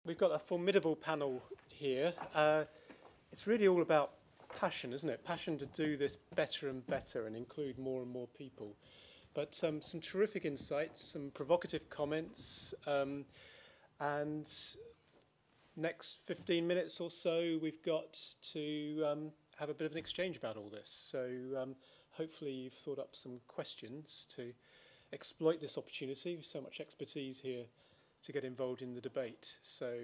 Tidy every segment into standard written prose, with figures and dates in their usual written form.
We've got a formidable panel here. It's really all about passion, isn't it? Passion to do this better and better and include more and more people. But some terrific insights, some provocative comments, and next 15 minutes or so we've got to have a bit of an exchange about all this. So hopefully you've thought up some questions to exploit this opportunity. So much expertise here to get involved in the debate. So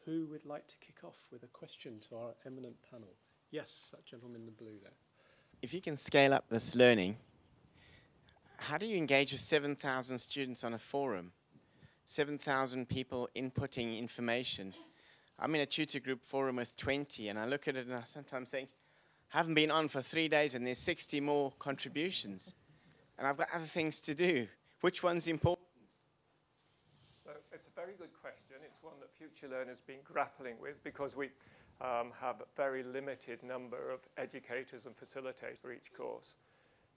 who would like to kick off with a question to our eminent panel? Yes, that gentleman in the blue there. If you can scale up this learning, how do you engage with 7,000 students on a forum? 7,000 people inputting information. I'm in a tutor group forum with 20, and I look at it and I sometimes think, I haven't been on for 3 days and there's 60 more contributions. And I've got other things to do. Which one's important? So it's a very good question. It's one that Future Learn has been grappling with because we have a very limited number of educators and facilitators for each course.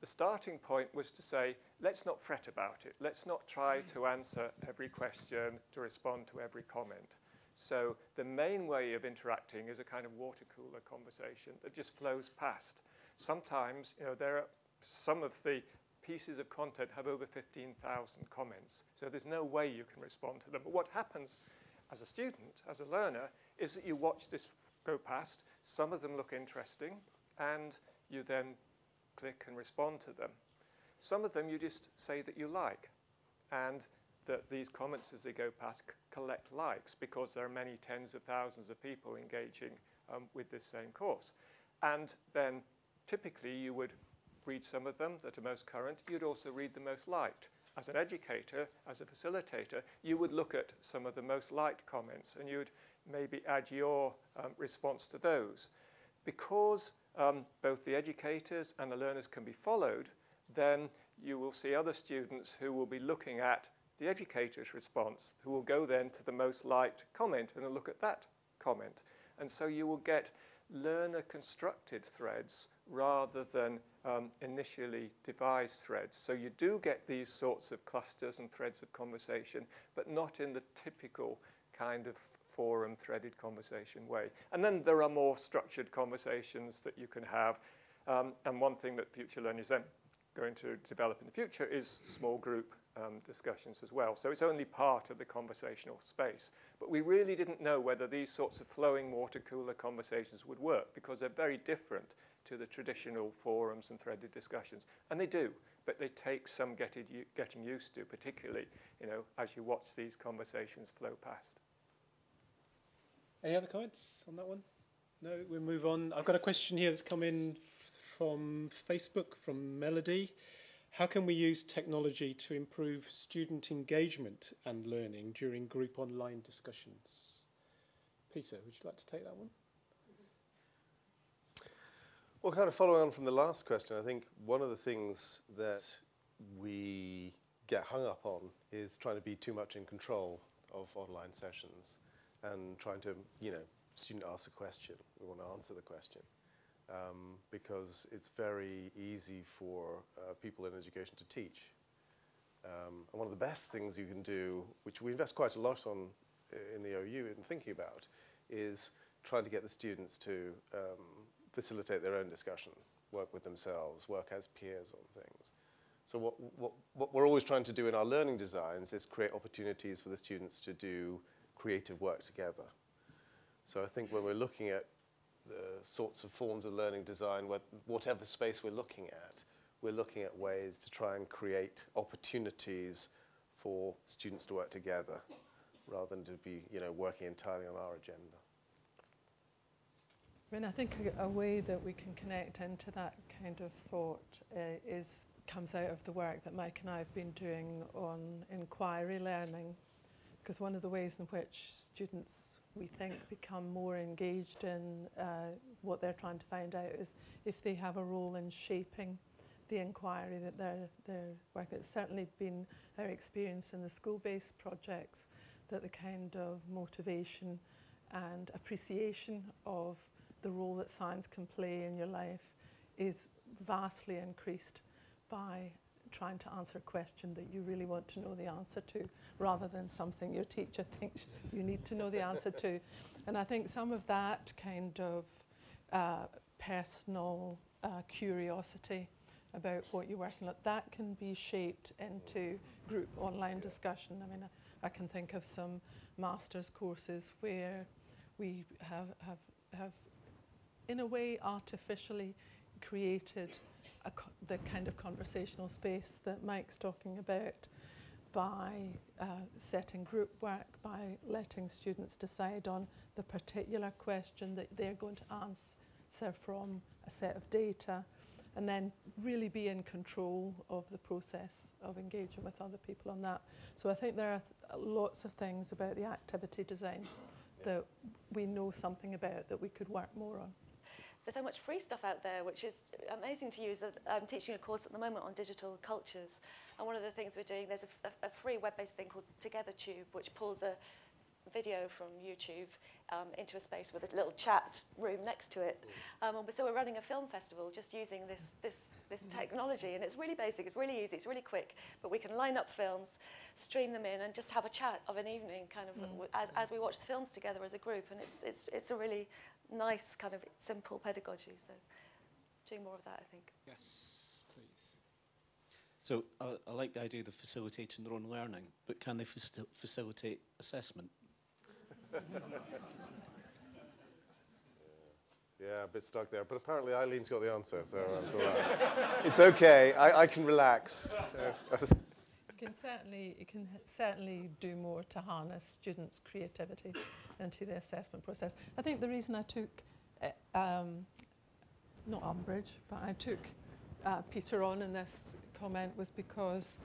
The starting point was to say, let's not fret about it. Let's not try to answer every question, to respond to every comment. So the main way of interacting is a kind of water cooler conversation that just flows past. Sometimes, there are some of the pieces of content have over 15,000 comments. So there's no way you can respond to them. But what happens as a student, as a learner, is that you watch this go past. Some of them look interesting, and you then click and respond to them. Some of them you just say that you like, and that these comments as they go past collect likes because there are many tens of thousands of people engaging with this same course. And then typically you would read some of them that are most current. You'd also read the most liked. As an educator, as a facilitator, you would look at some of the most liked comments and you'd maybe add your response to those. Because both the educators and the learners can be followed, then you will see other students who will be looking at the educator's response, who will go then to the most liked comment and look at that comment. And so you will get learner-constructed threads rather than initially devised threads. So you do get these sorts of clusters and threads of conversation, but not in the typical kind of forum threaded conversation way. And then there are more structured conversations that you can have. And one thing that Future Learn is then going to develop in the future is small group discussions as well. So it's only part of the conversational space. But we really didn't know whether these sorts of flowing water cooler conversations would work because they're very different to the traditional forums and threaded discussions. And they do, but they take some getting used to, particularly as you watch these conversations flow past. Any other comments on that one? No, we'll move on. I've got a question here that's come in from Facebook, from Melody. How can we use technology to improve student engagement and learning during group online discussions? Peter, would you like to take that one? Well, kind of following on from the last question, I think one of the things that we get hung up on is trying to be too much in control of online sessions and trying to, student asks a question, we want to answer the question. Because it's very easy for people in education to teach. And one of the best things you can do, which we invest quite a lot on in the OU in thinking about, is trying to get the students to facilitate their own discussion, work with themselves, work as peers on things. So what we're always trying to do in our learning designs is create opportunities for the students to do creative work together. So I think when we're looking at the sorts of forms of learning design, whatever space we're looking at ways to try and create opportunities for students to work together rather than to be, working entirely on our agenda. I think a way that we can connect into that kind of thought comes out of the work that Mike and I have been doing on inquiry learning, because one of the ways in which students, we think, become more engaged in what they're trying to find out is if they have a role in shaping the inquiry that they're working. It's certainly been our experience in the school-based projects that the kind of motivation and appreciation of the role that science can play in your life is vastly increased by trying to answer a question that you really want to know the answer to, rather than something your teacher thinks you need to know the answer to. And I think some of that kind of personal curiosity about what you're working on, that can be shaped into group online discussion. I mean, I can think of some master's courses where we have in a way artificially created the kind of conversational space that Mike's talking about by setting group work, by letting students decide on the particular question that they're going to answer from a set of data, and then really be in control of the process of engaging with other people on that. So I think there are lots of things about the activity design that we know something about that we could work more on. There's so much free stuff out there, which is amazing to use. I'm teaching a course at the moment on digital cultures, and one of the things we're doing, there's a free web-based thing called TogetherTube, which pulls a video from YouTube into a space with a little chat room next to it. So we're running a film festival just using this technology, and it's really basic, it's really easy, it's really quick, but we can line up films, stream them in, and just have a chat of an evening, kind of as we watch the films together as a group, and it's a really nice kind of simple pedagogy. So doing more of that, I think. Yes, please. So I like the idea of the facilitating their own learning, but can they facilitate assessment? Yeah, a bit stuck there. But apparently Eileen's got the answer, so it's all right. It's okay. I can relax. So. You can certainly do more to harness students' creativity into the assessment process. I think the reason I took, not umbrage, but I took Peter on in this comment was because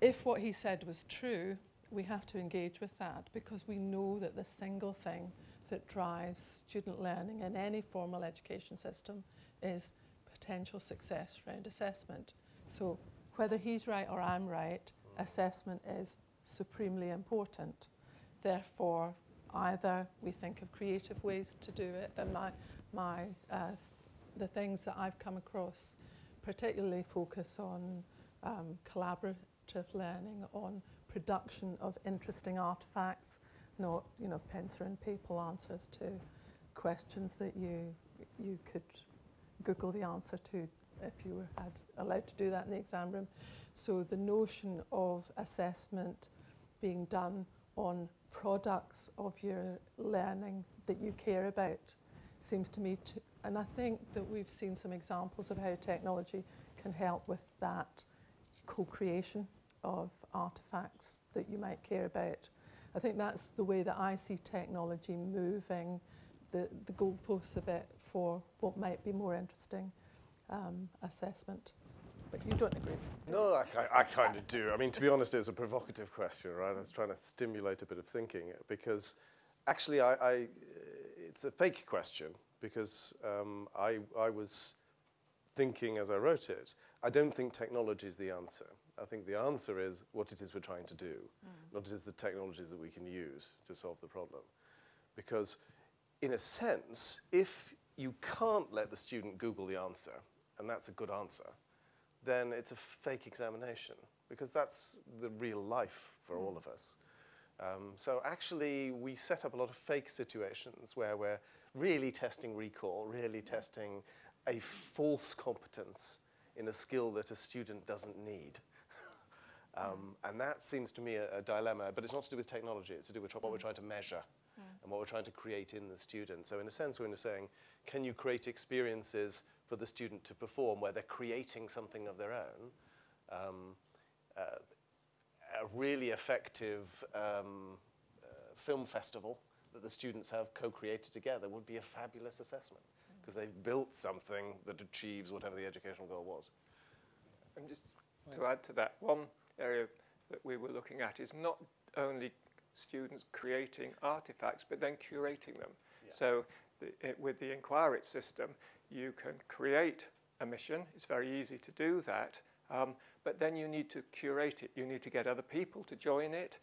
if what he said was true, we have to engage with that, because we know that the single thing that drives student learning in any formal education system is potential success around assessment. So whether he's right or I'm right, assessment is supremely important. Therefore, either we think of creative ways to do it, and the things that I've come across particularly focus on collaborative learning, on production of interesting artifacts, not pencil and paper answers to questions that you could Google the answer to if you were allowed to do that in the exam room. So the notion of assessment being done on products of your learning that you care about seems to me to, and I think that we've seen some examples of how technology can help with that co-creation of artifacts that you might care about. I think that's the way that I see technology moving the goalposts a bit for what might be more interesting assessment. But you don't agree? No, I kind of do. I mean, to be honest, it's a provocative question, right? I was trying to stimulate a bit of thinking, because actually it's a fake question, because I was thinking as I wrote it, I don't think technology is the answer. I think the answer is what it is we're trying to do, not what it is the technologies that we can use to solve the problem. Because in a sense, if you can't let the student Google the answer, and that's a good answer, then it's a fake examination, because that's the real life for all of us. So actually, we set up a lot of fake situations where we're really testing recall, really testing a false competence in a skill that a student doesn't need. And that seems to me a dilemma, but it's not to do with technology, it's to do with what we're trying to measure and what we're trying to create in the student. So in a sense, we're saying, can you create experiences for the student to perform where they're creating something of their own? A really effective film festival that the students have co-created together would be a fabulous assessment, because they've built something that achieves whatever the educational goal was. And just to add to that, one area that we were looking at is not only students creating artifacts, but then curating them. Yeah. So with the Inquirit system, you can create a mission. It's very easy to do that. but then you need to curate it. You need to get other people to join it.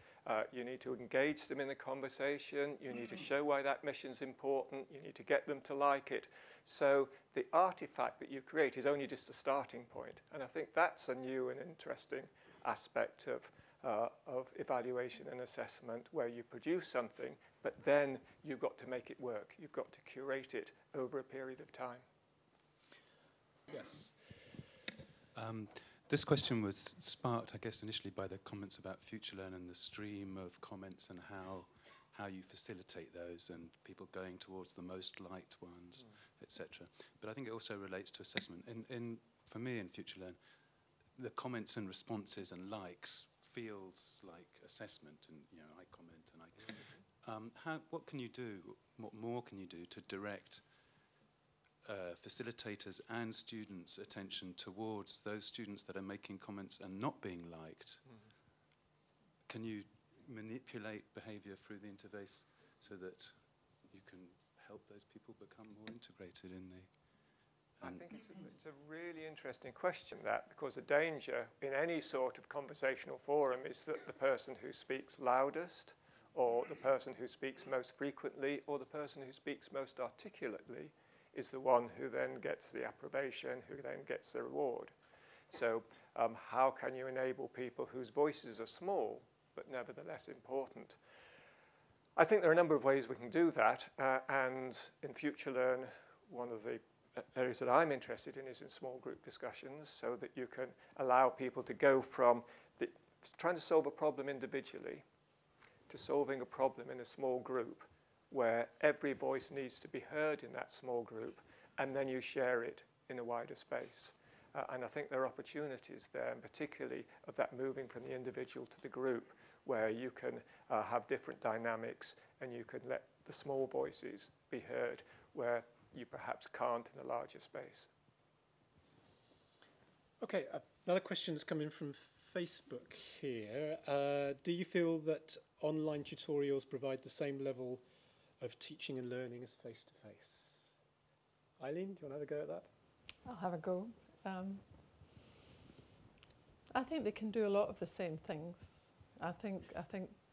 You need to engage them in the conversation. You need to show why that mission's important. You need to get them to like it. So the artifact that you create is only just a starting point. And I think that's a new and interesting aspect of evaluation and assessment, where you produce something, but then you've got to make it work. You've got to curate it over a period of time. Yes. This question was sparked, I guess, initially by the comments about FutureLearn and the stream of comments and how you facilitate those and people going towards the most liked ones, etc. But I think it also relates to assessment. For me in FutureLearn, the comments and responses and likes feels like assessment, and I comment and what can you do? What more can you do to direct facilitators and students' attention towards those students that are making comments and not being liked? Can you manipulate behaviour through the interface so that you can help those people become more integrated in the... I think it's a really interesting question, that, because the danger in any sort of conversational forum is that the person who speaks loudest, or the person who speaks most frequently, or the person who speaks most articulately is the one who then gets the approbation, who then gets the reward. So how can you enable people whose voices are small but nevertheless important? I think there are a number of ways we can do that, and in FutureLearn, one of the areas that I'm interested in is in small group discussions, so that you can allow people to go from trying to solve a problem individually to solving a problem in a small group, where every voice needs to be heard in that small group, and then you share it in a wider space. And I think there are opportunities there, and particularly of that moving from the individual to the group, where you can have different dynamics, and you can let the small voices be heard where you perhaps can't in a larger space. Okay, another question that's come in from Facebook here. Do you feel that online tutorials provide the same level of teaching and learning as face-to-face? Eileen, do you want to have a go at that? I'll have a go. I think they can do a lot of the same things. I think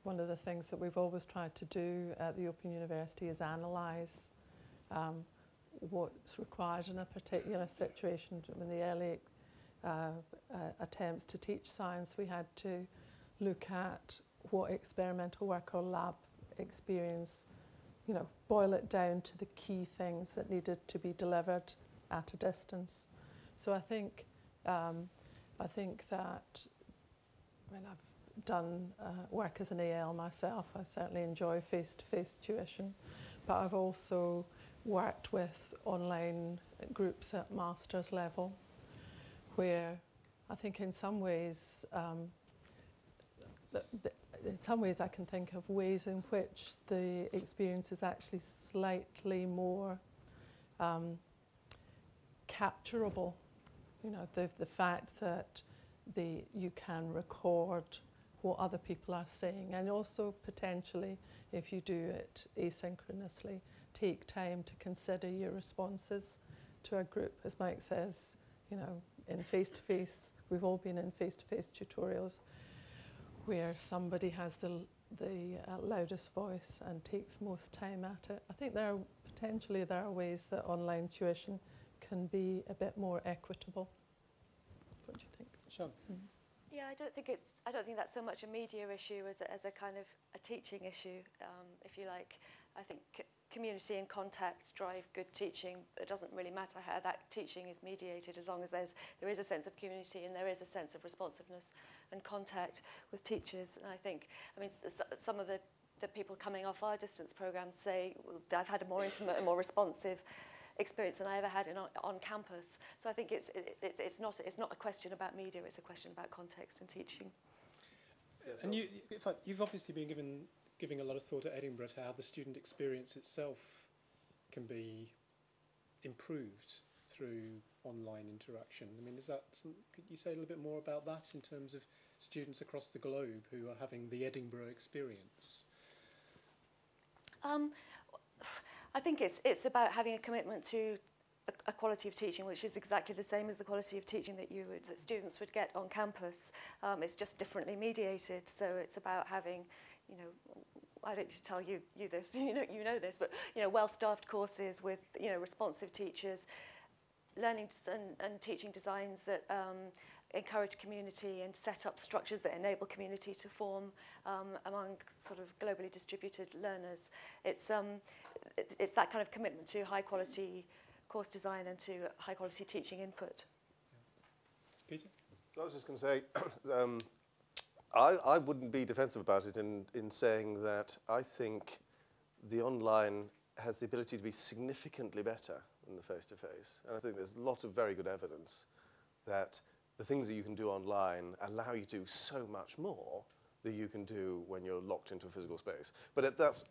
one of the things that we've always tried to do at the Open University is analyse what's required in a particular situation. In the early attempts to teach science, we had to look at what experimental work or lab experience, boil it down to the key things that needed to be delivered at a distance. So I think that when I've done work as an AL myself, I certainly enjoy face-to-face tuition, but I've also worked with online groups at master's level, where I think in some ways I can think of ways in which the experience is actually slightly more capturable. The fact that you can record what other people are saying, and also potentially, if you do it asynchronously, take time to consider your responses to a group. As Mike says, in face-to-face, we've all been in face-to-face tutorials where somebody has the loudest voice and takes most time at it. I think there are ways that online tuition can be a bit more equitable. What do you think, Sean? Yeah, I don't think that's so much a media issue as a kind of a teaching issue, if you like. I think community and contact drive good teaching. It doesn't really matter how that teaching is mediated, as long as there is a sense of community and there is a sense of responsiveness and contact with teachers. And I think, some of the people coming off our distance programs say, I've had a more intimate and more responsive experience than I ever had on campus. So I think it's not a question about media, it's a question about context and teaching. And you've obviously been giving a lot of thought at Edinburgh to how the student experience itself can be improved through online interaction. Could you say a little bit more about that in terms of students across the globe who are having the Edinburgh experience? I think it's about having a commitment to a quality of teaching which is exactly the same as the quality of teaching that students would get on campus. It's just differently mediated. So it's about having, you know, I don't need to tell you this, you know this, but you know, well-staffed courses with, you know, responsive teachers, learning and teaching designs that encourage community and set up structures that enable community to form among sort of globally distributed learners. It's that kind of commitment to high quality course design and to high quality teaching input. Peter? So I was just going to say, I wouldn't be defensive about it in saying that I think the online has the ability to be significantly better than the face-to-face. And I think there's a lot of very good evidence that the things that you can do online allow you to do so much more that you can do when you're locked into a physical space. But that's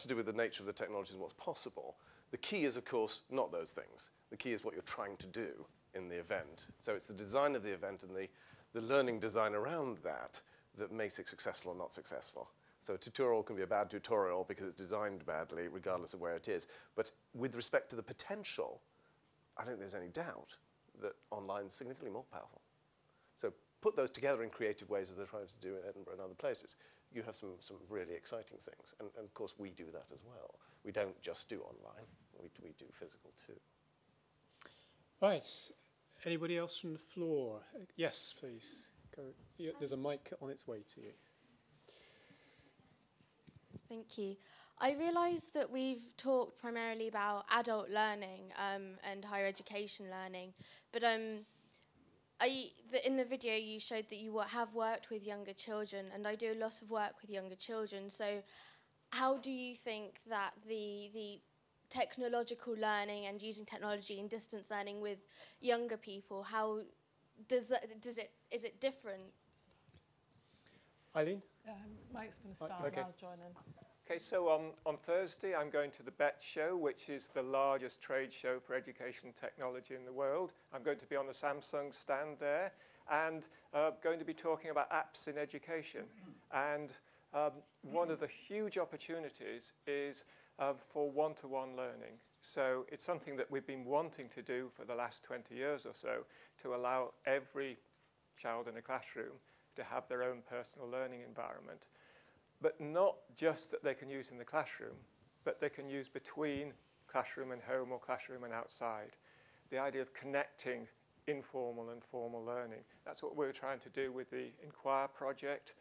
to do with the nature of the technology and what's possible. The key is, of course, not those things. The key is what you're trying to do in the event. So it's the design of the event and the learning design around that that makes it successful or not successful. So a tutorial can be a bad tutorial because it's designed badly, regardless of where it is. But with respect to the potential, I don't think there's any doubt that online is significantly more powerful. So put those together in creative ways as they're trying to do in Edinburgh and other places. You have some really exciting things. And of course, we do that as well. We don't just do online. We do physical too. Right. Anybody else from the floor? Yes, please. Go. There's a mic on its way to you. Thank you. I realise that we've talked primarily about adult learning and higher education learning, but in the video you showed that you have worked with younger children, and I do a lot of work with younger children. So how do you think that the technological learning and using technology and distance learning with younger people, how is it different? Eileen? Mike's going to start Okay. and I'll join in. Okay, so on Thursday, I'm going to the BET show, which is the largest trade show for education and technology in the world. I'm going to be on the Samsung stand there and going to be talking about apps in education. And one of the huge opportunities is for one-to-one learning. So it's something that we've been wanting to do for the last 20 years or so, to allow every child in a classroom to have their own personal learning environment. But not just that they can use in the classroom, but they can use between classroom and home or classroom and outside. The idea of connecting informal and formal learning. That's what we're trying to do with the Inquire project.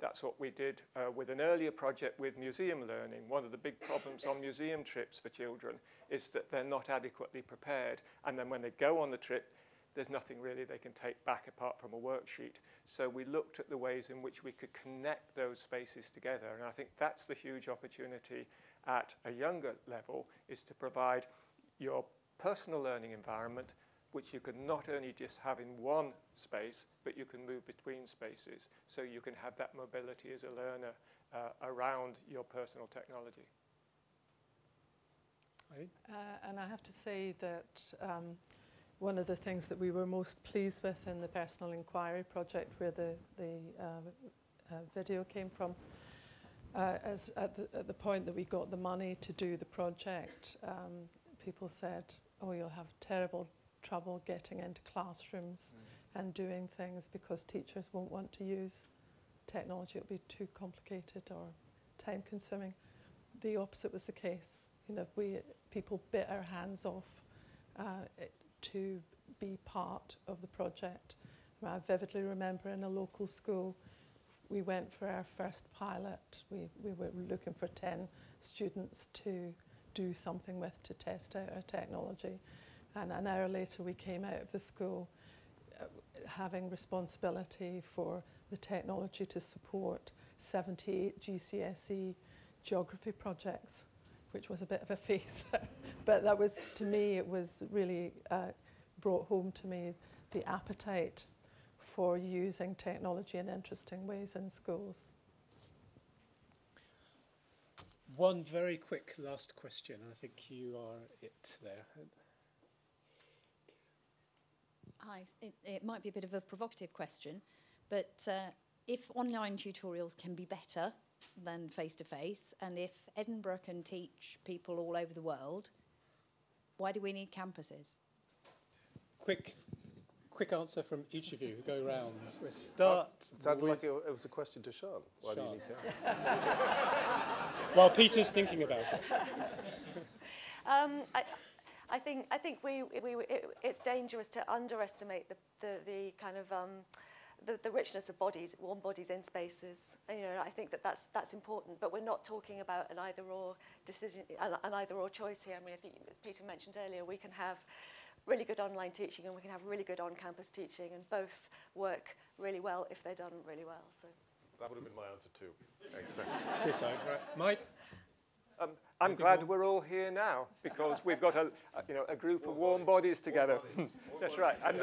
That's what we did with an earlier project with museum learning. One of the big problems on museum trips for children is that they're not adequately prepared. And then when they go on the trip, there's nothing really they can take back apart from a worksheet. So we looked at the ways in which we could connect those spaces together. And I think that's the huge opportunity at a younger level, is to provide your personal learning environment, which you can not only just have in one space, but you can move between spaces. So you can have that mobility as a learner around your personal technology. And I have to say that one of the things that we were most pleased with in the personal inquiry project, where the video came from, as at the point that we got the money to do the project, people said, oh, you'll have terrible trouble getting into classrooms and doing things because teachers won't want to use technology. It'll be too complicated or time consuming. The opposite was the case. You know, people bit our hands off to be part of the project. I vividly remember in a local school, we went for our first pilot. We were looking for 10 students to do something with, to test out our technology. And an hour later, we came out of the school having responsibility for the technology to support 78 GCSE geography projects, which was a bit of a face. But that was, to me, it was really brought home to me the appetite for using technology in interesting ways in schools. One very quick last question. I think you are it there. Hi, it might be a bit of a provocative question, but if online tutorials can be better than face-to-face, and if Edinburgh can teach people all over the world, Why do we need campuses? Quick answer from each of you who go round. We'll start. It sounded with like it was a question to Sean. Why do you Sean. need cameras? While Peter's thinking about it. I think it's dangerous to underestimate the kind of the richness of bodies, warm bodies in spaces. And, you know, I think that's important, but we're not talking about an either-or decision, an either-or choice here. I mean, I think, as Peter mentioned earlier, we can have really good online teaching and we can have really good on-campus teaching, and both work really well if they're done really well. So That would have been my answer too. Ditto. Right. Mike? I'm glad we're all here now because we've got a group of warm bodies together. That's right. And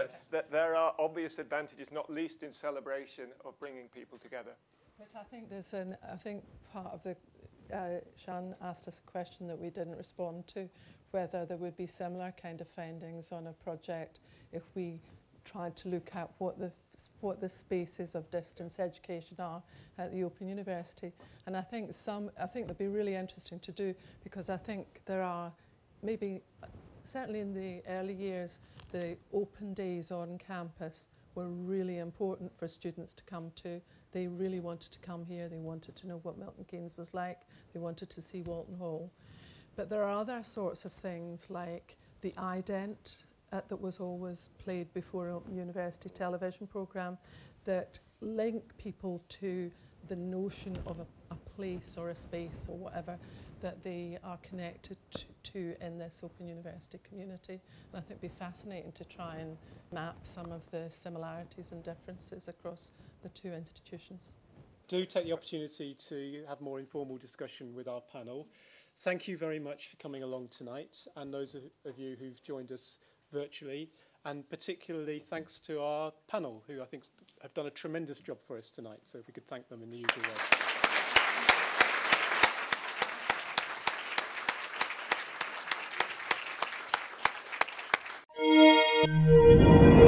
there are obvious advantages, not least in celebration of bringing people together. But I think I think part of the, Sean asked us a question that we didn't respond to, whether there would be similar kind of findings on a project if we tried to look at what the spaces of distance education are at the Open University. And I think that'd be really interesting to do, because I think there are maybe, certainly in the early years, the open days on campus were really important for students to come to. They really wanted to come here. They wanted to know what Milton Keynes was like. They wanted to see Walton Hall. But there are other sorts of things like the ident that was always played before Open University television programme that link people to the notion of a place or a space or whatever that they are connected to in this Open University community. And I think it'd be fascinating to try and map some of the similarities and differences across the two institutions. Do take the opportunity to have more informal discussion with our panel. Thank you very much for coming along tonight, and those of you who've joined us virtually, and particularly thanks to our panel, who I think have done a tremendous job for us tonight. So if we could thank them in the usual way.